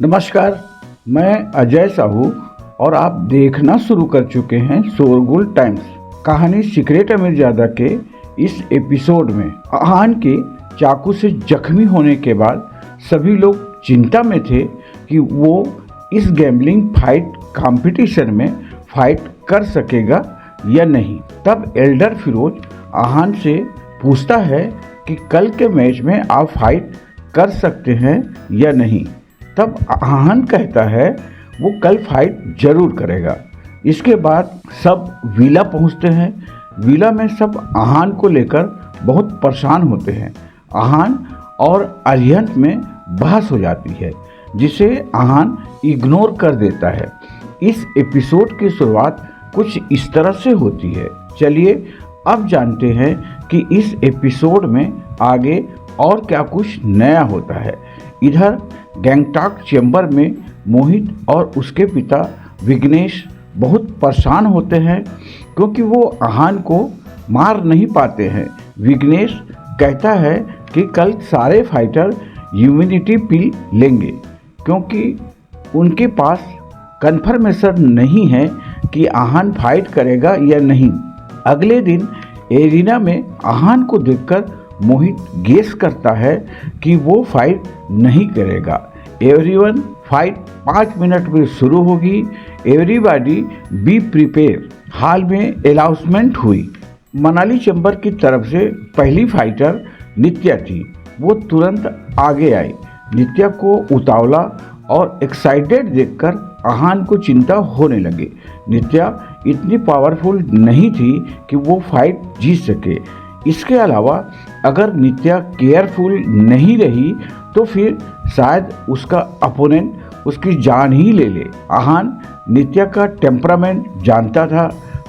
नमस्कार, मैं अजय साहू और आप देखना शुरू कर चुके हैं शोरगुल टाइम्स। कहानी सीक्रेट अमीरजादा के इस एपिसोड में आहान के चाकू से जख्मी होने के बाद सभी लोग चिंता में थे कि वो इस गैम्बलिंग फाइट कंपटीशन में फाइट कर सकेगा या नहीं। तब एल्डर फिरोज आहान से पूछता है कि कल के मैच में आप फाइट कर सकते हैं या नहीं। तब आहान कहता है वो कल फाइट जरूर करेगा। इसके बाद सब विला पहुंचते हैं। विला में सब आहान को लेकर बहुत परेशान होते हैं। आहान और अरिहंत में बहस हो जाती है जिसे आहान इग्नोर कर देता है। इस एपिसोड की शुरुआत कुछ इस तरह से होती है। चलिए अब जानते हैं कि इस एपिसोड में आगे और क्या कुछ नया होता है। इधर गैंगटॉक चैम्बर में मोहित और उसके पिता विघ्नेश बहुत परेशान होते हैं क्योंकि वो आहान को मार नहीं पाते हैं। विघ्नेश कहता है कि कल सारे फाइटर इम्यूनिटी पिल लेंगे क्योंकि उनके पास कंफर्मेशन नहीं है कि आहान फाइट करेगा या नहीं। अगले दिन एरिना में आहान को देखकर मोहित गेस करता है कि वो फाइट नहीं करेगा। एवरीवन फाइट 5 मिनट में शुरू होगी। Everybody be prepare. हाल में अनाउंसमेंट हुई। मनाली चैम्बर की तरफ से पहली फाइटर नित्या थी। वो तुरंत आगे आई। नित्या को उतावला और एक्साइटेड देखकर आहान को चिंता होने लगी। नित्या इतनी पावरफुल नहीं थी कि वो फाइट जीत सके। इसके अलावा अगर नित्या केयरफुल नहीं रही तो फिर शायद उसका अपोनेंट उसकी जान ही ले ले। आहान नित्या का टेम्परामेंट जानता था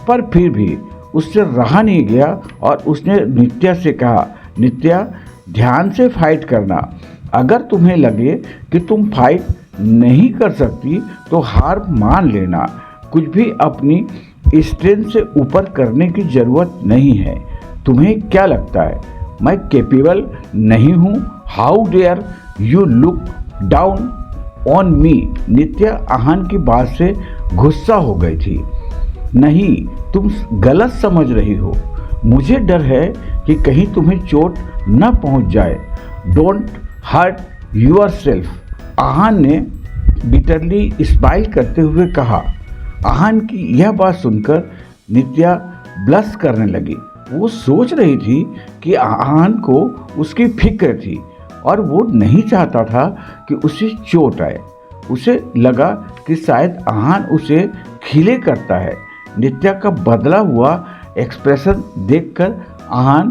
पर फिर भी उससे रहा नहीं गया और उसने नित्या से कहा, नित्या ध्यान से फाइट करना। अगर तुम्हें लगे कि तुम फाइट नहीं कर सकती तो हार मान लेना। कुछ भी अपनी स्ट्रेंथ से ऊपर करने की ज़रूरत नहीं है। तुम्हें क्या लगता है मैं कैपेबल नहीं हूँ? How dare you look down on me. Nitya Aahan की बात से गुस्सा हो गई थी। नहीं, तुम गलत समझ रही हो। मुझे डर है कि कहीं तुम्हें चोट न पहुँच जाए। Don't hurt yourself. आहान ने बिटरली स्माइल करते हुए कहा। आहान की यह बात सुनकर नित्या ब्लश करने लगी। वो सोच रही थी कि आहान को उसकी फिक्र थी और वो नहीं चाहता था कि उसे चोट आए। उसे लगा कि शायद आहान उसे खिले करता है। नित्या का बदला हुआ एक्सप्रेशन देखकर आहान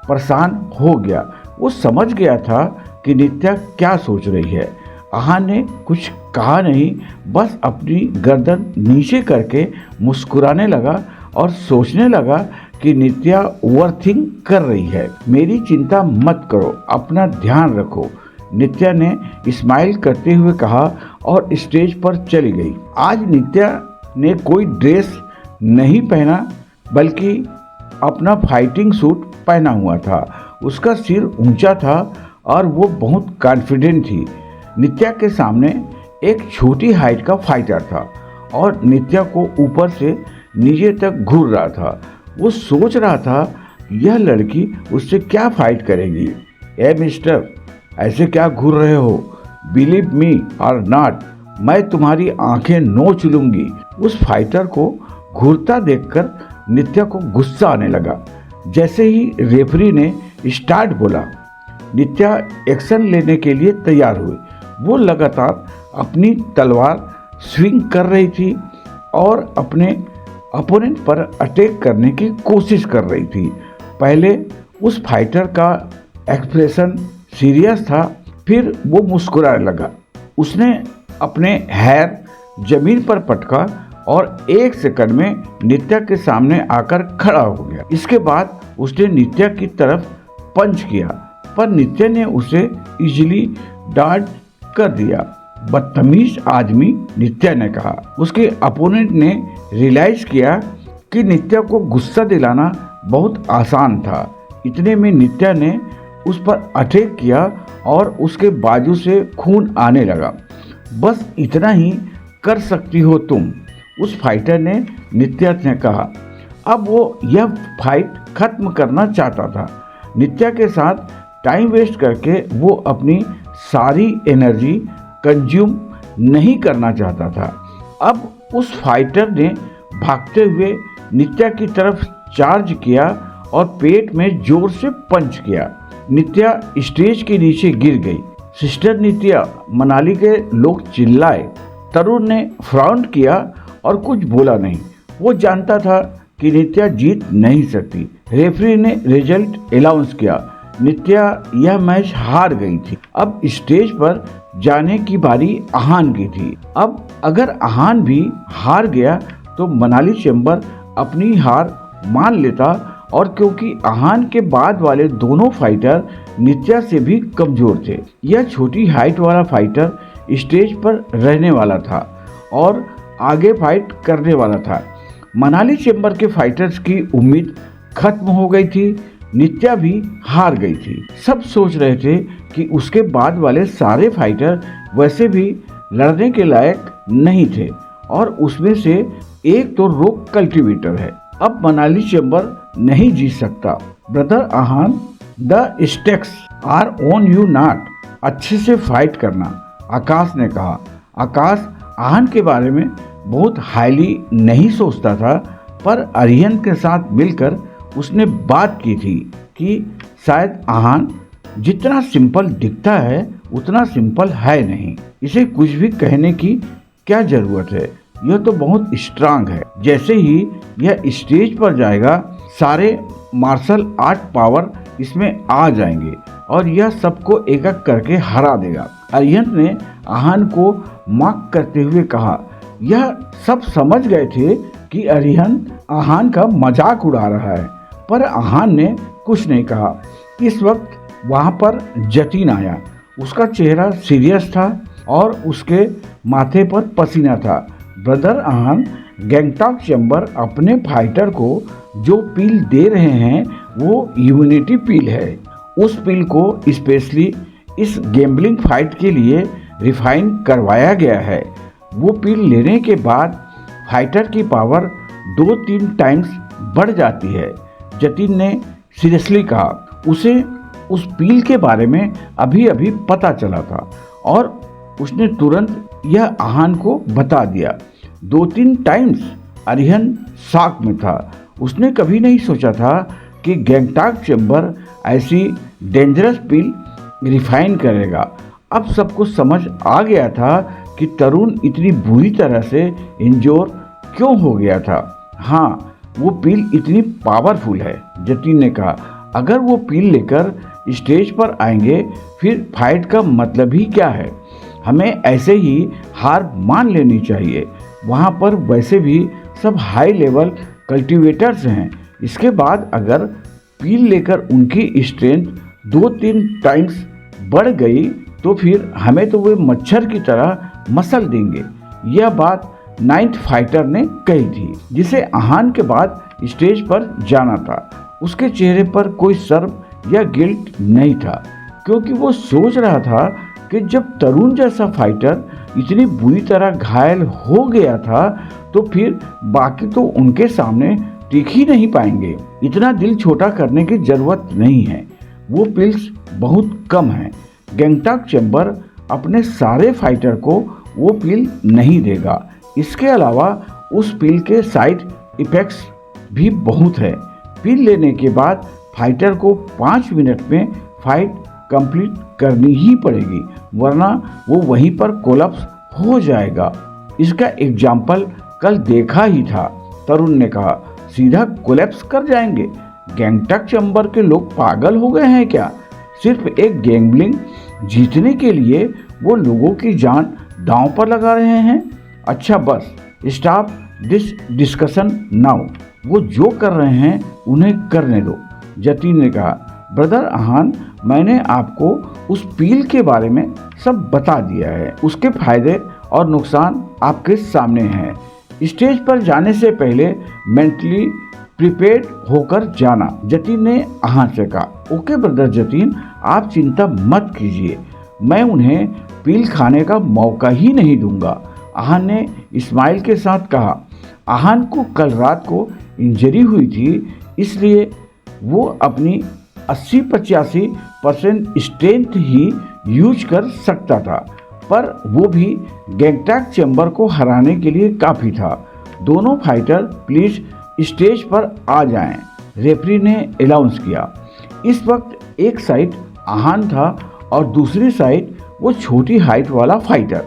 परेशान हो गया। वो समझ गया था कि नित्या क्या सोच रही है। आहान ने कुछ कहा नहीं, बस अपनी गर्दन नीचे करके मुस्कुराने लगा और सोचने लगा कि नित्या ओवरथिंक कर रही है। मेरी चिंता मत करो, अपना ध्यान रखो, नित्या ने स्माइल करते हुए कहा और स्टेज पर चली गई। आज नित्या ने कोई ड्रेस नहीं पहना बल्कि अपना फाइटिंग सूट पहना हुआ था। उसका सिर ऊंचा था और वो बहुत कॉन्फिडेंट थी। नित्या के सामने एक छोटी हाइट का फाइटर था और नित्या को ऊपर से नीचे तक घूर रहा था। वो सोच रहा था यह लड़की उससे क्या फाइट करेगी। ए मिस्टर, ऐसे क्या घूर रहे हो? बिलीव मी और नॉट, मैं तुम्हारी आंखें नोच लूंगी। उस फाइटर को घूरता देखकर नित्या को गुस्सा आने लगा। जैसे ही रेफरी ने स्टार्ट बोला, नित्या एक्शन लेने के लिए तैयार हुई। वो लगातार अपनी तलवार स्विंग कर रही थी और अपने अपोनेंट पर अटैक करने की कोशिश कर रही थी। पहले उस फाइटर का एक्सप्रेशन सीरियस था, फिर वो मुस्कुराने लगा। उसने अपने हेयर जमीन पर पटका और 1 सेकंड में नित्या के सामने आकर खड़ा हो गया। इसके बाद उसने नित्या की तरफ पंच किया पर नित्या ने उसे इजीली डॉज कर दिया। बदतमीज आदमी, नित्या ने कहा। उसके अपोनेंट ने रियलाइज किया कि नित्या को गुस्सा दिलाना बहुत आसान था। इतने में नित्या ने उस पर अटैक किया और उसके बाजू से खून आने लगा। बस इतना ही कर सकती हो तुम, उस फाइटर ने नित्या से कहा। अब वो यह फाइट खत्म करना चाहता था। नित्या के साथ टाइम वेस्ट करके वो अपनी सारी एनर्जी कंज्यूम नहीं करना चाहता था। अब उस फाइटर ने भागते हुए नित्या की तरफ चार्ज किया और पेट में जोर से पंच किया। नित्या स्टेज के नीचे गिर गई। सिस्टर नित्या, मनाली के लोग चिल्लाए। तरुण ने फ्राउन किया और कुछ बोला नहीं। वो जानता था कि नित्या जीत नहीं सकती। रेफरी ने रिजल्ट अनाउंस किया। नित्या यह मैच हार गई थी। अब स्टेज पर जाने की बारी आहान की थी। अब अगर आहान भी हार गया तो मनाली चेंबर अपनी हार मान लेता, और क्योंकि आहान के बाद वाले दोनों फाइटर नित्या से भी कमजोर थे, यह छोटी हाइट वाला फाइटर स्टेज पर रहने वाला था और आगे फाइट करने वाला था। मनाली चेंबर के फाइटर्स की उम्मीद खत्म हो गई थी। नित्या भी हार गई थी। सब सोच रहे थे कि उसके बाद वाले सारे फाइटर वैसे भी लड़ने के लायक नहीं थे और उसमें से एक तो रोक कल्टीवेटर है। अब मनाली चेंबर नहीं जीत सकता। Brother Aahan, the stakes are on you not. अच्छे से फाइट करना, आकाश ने कहा। आकाश आहान के बारे में बहुत हाईली नहीं सोचता था, पर अरिहन के साथ मिलकर उसने बात की थी कि शायद आहान जितना सिंपल दिखता है उतना सिंपल है नहीं। इसे कुछ भी कहने की क्या जरूरत है, यह तो बहुत स्ट्रांग है। जैसे ही यह स्टेज पर जाएगा सारे मार्शल आर्ट पावर इसमें आ जाएंगे और यह सबको एक एक करके हरा देगा। अरिहंत ने आहान को मार्क करते हुए कहा। यह सब समझ गए थे कि अरिहंत आहान का मजाक उड़ा रहा है, पर आहान ने कुछ नहीं कहा। इस वक्त वहां पर जतीन आया। उसका चेहरा सीरियस था और उसके माथे पर पसीना था। ब्रदर आहान, गैंगटॉक चेंबर अपने फाइटर को जो पील दे रहे हैं वो यूनिटी पील है। उस पील को स्पेशली इस गैम्बलिंग फाइट के लिए रिफाइन करवाया गया है। वो पील लेने के बाद फाइटर की पावर 2-3 टाइम्स बढ़ जाती है। जतीन ने सीरियसली कहा। उसे उस पील के बारे में अभी अभी पता चला था और उसने तुरंत यह आहान को बता दिया। 2-3 टाइम्स। अरिहन शॉक में था। उसने कभी नहीं सोचा था कि गैंगटॉक चेंबर ऐसी डेंजरस पील रिफाइन करेगा। अब सबको समझ आ गया था कि तरुण इतनी बुरी तरह से इंजोर क्यों हो गया था। हाँ, वो पील इतनी पावरफुल है, जतीन ने कहा। अगर वो पील लेकर स्टेज पर आएंगे फिर फाइट का मतलब ही क्या है। हमें ऐसे ही हार मान लेनी चाहिए। वहाँ पर वैसे भी सब हाई लेवल कल्टीवेटर्स हैं। इसके बाद अगर पील लेकर उनकी स्ट्रेंथ 2-3 टाइम्स बढ़ गई तो फिर हमें तो वे मच्छर की तरह मसल देंगे। यह बात 9th फाइटर ने कही थी, जिसे आहान के बाद स्टेज पर जाना था। उसके चेहरे पर कोई शर्म या गिल्ट नहीं था, क्योंकि वो सोच रहा था कि जब तरुण जैसा फाइटर इतनी बुरी तरह घायल हो गया था तो फिर बाकी तो उनके सामने टिक ही नहीं पाएंगे। इतना दिल छोटा करने की जरूरत नहीं है। वो पिल्स बहुत कम हैं। गैंगटॉक चेंबर अपने सारे फाइटर को वो पिल नहीं देगा। इसके अलावा उस पिल के साइड इफेक्ट्स भी बहुत है। पिल लेने के बाद फाइटर को 5 मिनट में फाइट कंप्लीट करनी ही पड़ेगी, वरना वो वहीं पर कोलैप्स हो जाएगा। इसका एग्जाम्पल कल देखा ही था, तरुण ने कहा। सीधा कोलैप्स कर जाएंगे। गैंगटॉक चेंबर के लोग पागल हो गए हैं क्या? सिर्फ एक गैम्बलिंग जीतने के लिए वो लोगों की जान दांव पर लगा रहे हैं। अच्छा बस, स्टॉप दिस डिस्कशन नाउ। वो जो कर रहे हैं उन्हें करने दो, जतीन ने कहा। ब्रदर आहान, मैंने आपको उस पील के बारे में सब बता दिया है। उसके फायदे और नुकसान आपके सामने हैं। स्टेज पर जाने से पहले मेंटली प्रिपेयर्ड होकर जाना, जतीन ने आहान से कहा। ओके ब्रदर जतीन, आप चिंता मत कीजिए, मैं उन्हें पील खाने का मौका ही नहीं दूंगा, आहान ने इस्माइल के साथ कहा। आहान को कल रात को इंजरी हुई थी, इसलिए वो अपनी 80-85% स्ट्रेंथ ही यूज कर सकता था, पर वो भी गैंगटॉक चैम्बर को हराने के लिए काफ़ी था। दोनों फाइटर प्लीज स्टेज पर आ जाएं, रेफरी ने अनाउंस किया। इस वक्त एक साइड आहान था और दूसरी साइड वो छोटी हाइट वाला फाइटर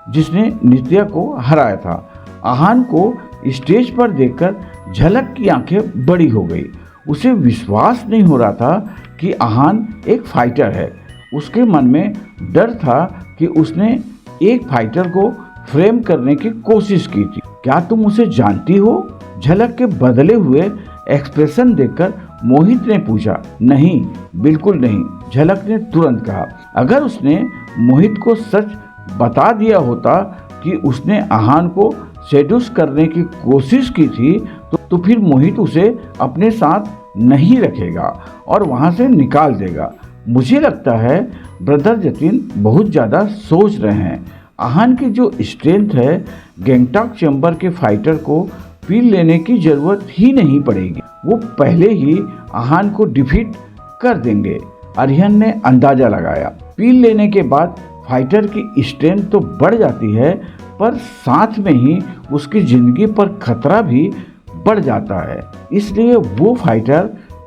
जिसने नित्या को हराया था। आहान को स्टेज पर देखकर झलक की आंखें बड़ी हो गई। उसे विश्वास नहीं हो रहा था कि आहान एक फाइटर है। उसके मन में डर था कि उसने एक फाइटर को फ्रेम करने की कोशिश की थी। क्या तुम उसे जानती हो? झलक के बदले हुए एक्सप्रेशन देखकर मोहित ने पूछा। नहीं, बिल्कुल नहीं, झलक ने तुरंत कहा। अगर उसने मोहित को सच बता दिया होता कि उसने आहान को सेड्यूस करने की कोशिश की थी तो फिर मोहित उसे अपने साथ नहीं रखेगा और वहां से निकाल देगा। मुझे लगता है ब्रदर जतिन बहुत ज़्यादा सोच रहे हैं। आहान की जो स्ट्रेंथ है, गैंगटॉक चैम्बर के फाइटर को पील लेने की जरूरत ही नहीं पड़ेगी। वो पहले ही आहान को डिफीट कर देंगे। आर्यन ने अंदाजा लगाया। पील लेने के बाद फाइटर की स्ट्रेंथ तो बढ़ जाती है, पर साथ में ही उसकी जिंदगी पर खतरा भी बढ़ जाता है। इसलिए वो फाइटर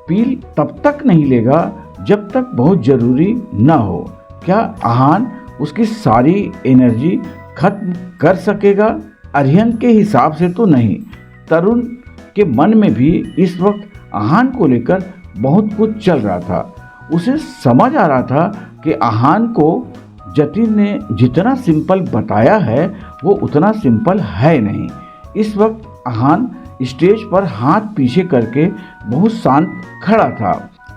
पील तब तक नहीं लेगा जब तक बहुत जरूरी ना हो। क्या आहान उसकी सारी एनर्जी खत्म कर सकेगा? आर्यन के हिसाब से तो नहीं। तरुण के मन में भी इस वक्त आहान को लेकर बहुत कुछ चल रहा था। उसे समझ आ रहा था कि आहान को जतिन ने जितना सिंपल बताया है वो उतना सिंपल है नहीं। इस वक्त आहान स्टेज पर हाथ पीछे करके बहुत शांत खड़ा था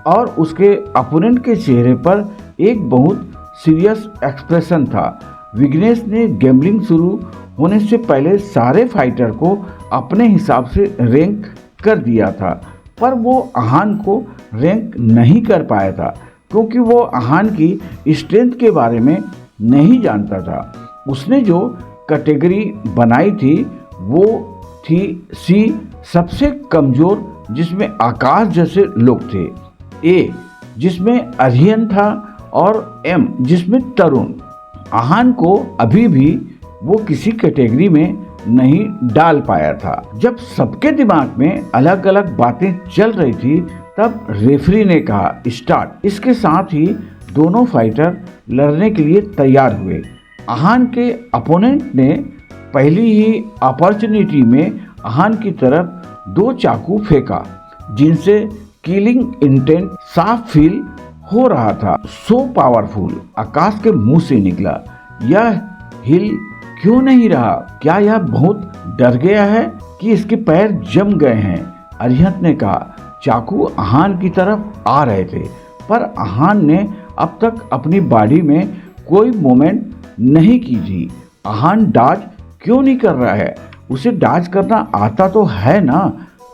और उसके अपोनेंट के चेहरे पर एक बहुत सीरियस एक्सप्रेशन था। विघ्नेश ने गैम्बलिंग शुरू होने से पहले सारे फाइटर को अपने हिसाब से रैंक कर दिया था, पर वो आहान को रैंक नहीं कर पाया था क्योंकि वो आहान की स्ट्रेंथ के बारे में नहीं जानता था। उसने जो कैटेगरी बनाई थी वो थी सी, सबसे कमजोर, जिसमें आकाश जैसे लोग थे, ए जिसमें आर्यन था और एम जिसमें तरुण। आहान को अभी भी वो किसी कैटेगरी में नहीं डाल पाया था। जब सबके दिमाग में अलग अलग बातें चल रही थी तब रेफरी ने कहा स्टार्ट। इसके साथ ही दोनों फाइटर लड़ने के लिए तैयार हुए। आहान के अपोनेंट ने पहली ही अपॉर्चुनिटी में आहान की तरफ 2 चाकू फेंका जिनसे किलिंग इंटेंट साफ फील हो रहा था। सो पावरफुल आकाश के मुंह से निकला। यह हिल क्यों नहीं रहा? क्या यह बहुत डर गया है कि इसके पैर जम गए हैं? अरिहंत ने कहा। चाकू आहान की तरफ आ रहे थे, पर आहान ने अब तक अपनी बॉडी में कोई मूवमेंट नहीं की थी। आहान डाज क्यों नहीं कर रहा है? उसे डाज करना आता तो है ना?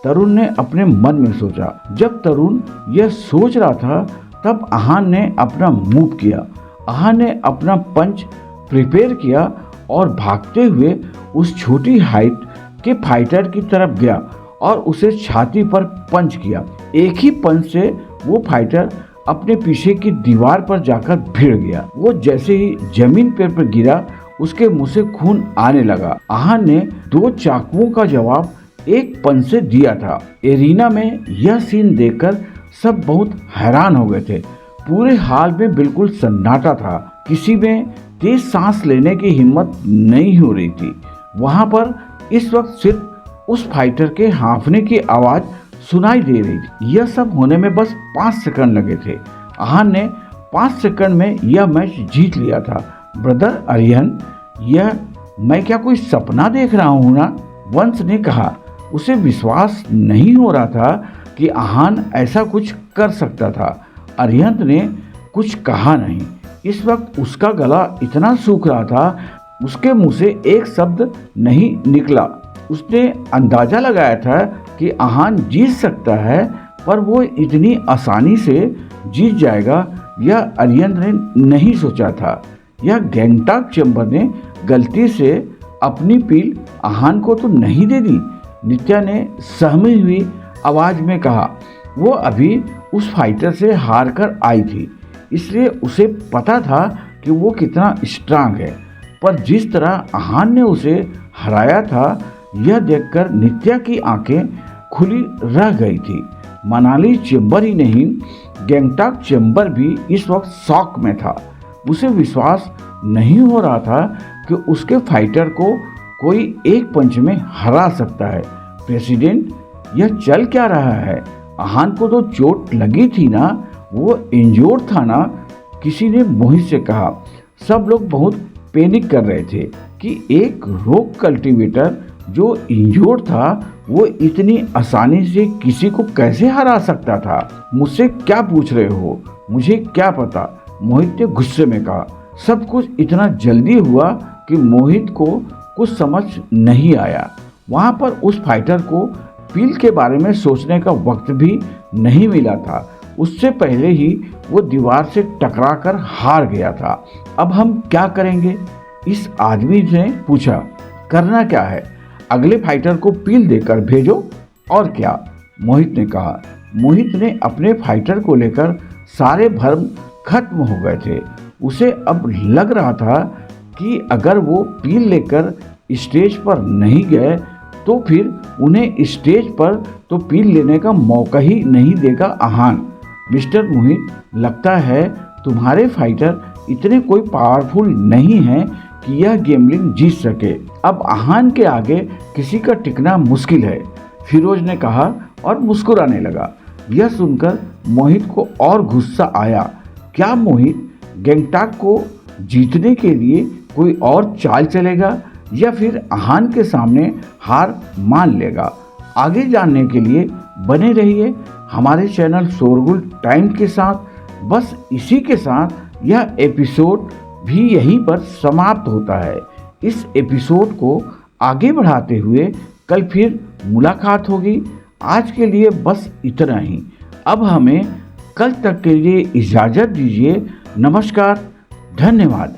तरुण ने अपने मन में सोचा। जब तरुण यह सोच रहा था तब आहान ने अपना मूव किया। आहान ने अपना पंच प्रिपेयर किया और भागते हुए उस छोटी हाइट के फाइटर की तरफ गया और उसे छाती पर पंच किया। एक ही पंच से वो फाइटर अपने पीछे की दीवार पर जाकर भिड़ गया। वो जैसे ही जमीन पर गिरा उसके मुंह से खून आने लगा। आहान ने 2 चाकुओं का जवाब एक पंच से दिया था। एरिना में यह सीन देखकर सब बहुत हैरान हो गए थे। पूरे हाल में बिल्कुल सन्नाटा था। किसी में तेज सांस लेने की हिम्मत नहीं हो रही थी। वहां पर इस वक्त सिर्फ उस फाइटर के हांफने की आवाज सुनाई दे रही थी। यह सब होने में बस 5 सेकंड लगे थे। आहान ने 5 सेकंड में यह मैच जीत लिया था। ब्रदर आर्यन, यह मैं क्या कोई सपना देख रहा हूँ ना? वंश ने कहा। उसे विश्वास नहीं हो रहा था कि आहान ऐसा कुछ कर सकता था। अरिहंत ने कुछ कहा नहीं। इस वक्त उसका गला इतना सूख रहा था, उसके मुंह से एक शब्द नहीं निकला। उसने अंदाजा लगाया था कि आहान जीत सकता है, पर वो इतनी आसानी से जीत जाएगा यह अरिहंत ने नहीं सोचा था। यह गैंगटॉक चेंबर ने गलती से अपनी पील आहान को तो नहीं दे दी? नित्या ने सहमी हुई आवाज में कहा। वो अभी उस फाइटर से हार कर आई थी, इसलिए उसे पता था कि वो कितना स्ट्रांग है। पर जिस तरह आहान ने उसे हराया था, यह देखकर नित्या की आंखें खुली रह गई थी। मनाली चेंबर ही नहीं, गैंगटॉक चेंबर भी इस वक्त शॉक में था। उसे विश्वास नहीं हो रहा था कि उसके फाइटर को कोई एक पंच में हरा सकता है। प्रेसिडेंट, यह चल क्या रहा है? आहान को तो चोट लगी थी ना, वो इंजोर्ड था ना? किसी ने मोहित से कहा। सब लोग बहुत पैनिक कर रहे थे कि एक रोक कल्टीवेटर जो इंजोर्ड था वो इतनी आसानी से किसी को कैसे हरा सकता था। मुझसे क्या पूछ रहे हो? मुझे क्या पता, मोहित ने गुस्से में कहा। सब कुछ इतना जल्दी हुआ कि मोहित को कुछ समझ नहीं आया। वहां पर उस फाइटर को पील के बारे में सोचने का वक्त भी नहीं मिला था। उससे पहले ही वो दीवार से टकराकर हार गया था। अब हम क्या करेंगे? इस आदमी ने पूछा। करना क्या है? अगले फाइटर को पील देकर भेजो। और क्या? मोहित ने कहा। मोहित ने अपने फाइटर को लेकर सारे भ्रम खत्म हो गए थे। उसे अब लग रहा था कि अगर वो पील लेकर स्टेज पर नहीं गए तो फिर उन्हें स्टेज पर तो पील लेने का मौका ही नहीं देगा आहान। मिस्टर मोहित, लगता है तुम्हारे फाइटर इतने कोई पावरफुल नहीं हैं कि यह गेमलिंग जीत सके। अब आहान के आगे किसी का टिकना मुश्किल है, फिरोज ने कहा और मुस्कुराने लगा। यह सुनकर मोहित को और गुस्सा आया। क्या मोहित गैंगटॉक को जीतने के लिए कोई और चाल चलेगा या फिर आहान के सामने हार मान लेगा? आगे जानने के लिए बने रहिए हमारे चैनल शोरगुल टाइम के साथ। बस इसी के साथ यह एपिसोड भी यहीं पर समाप्त होता है। इस एपिसोड को आगे बढ़ाते हुए कल फिर मुलाकात होगी। आज के लिए बस इतना ही। अब हमें कल तक के लिए इजाज़त दीजिए। नमस्कार, धन्यवाद।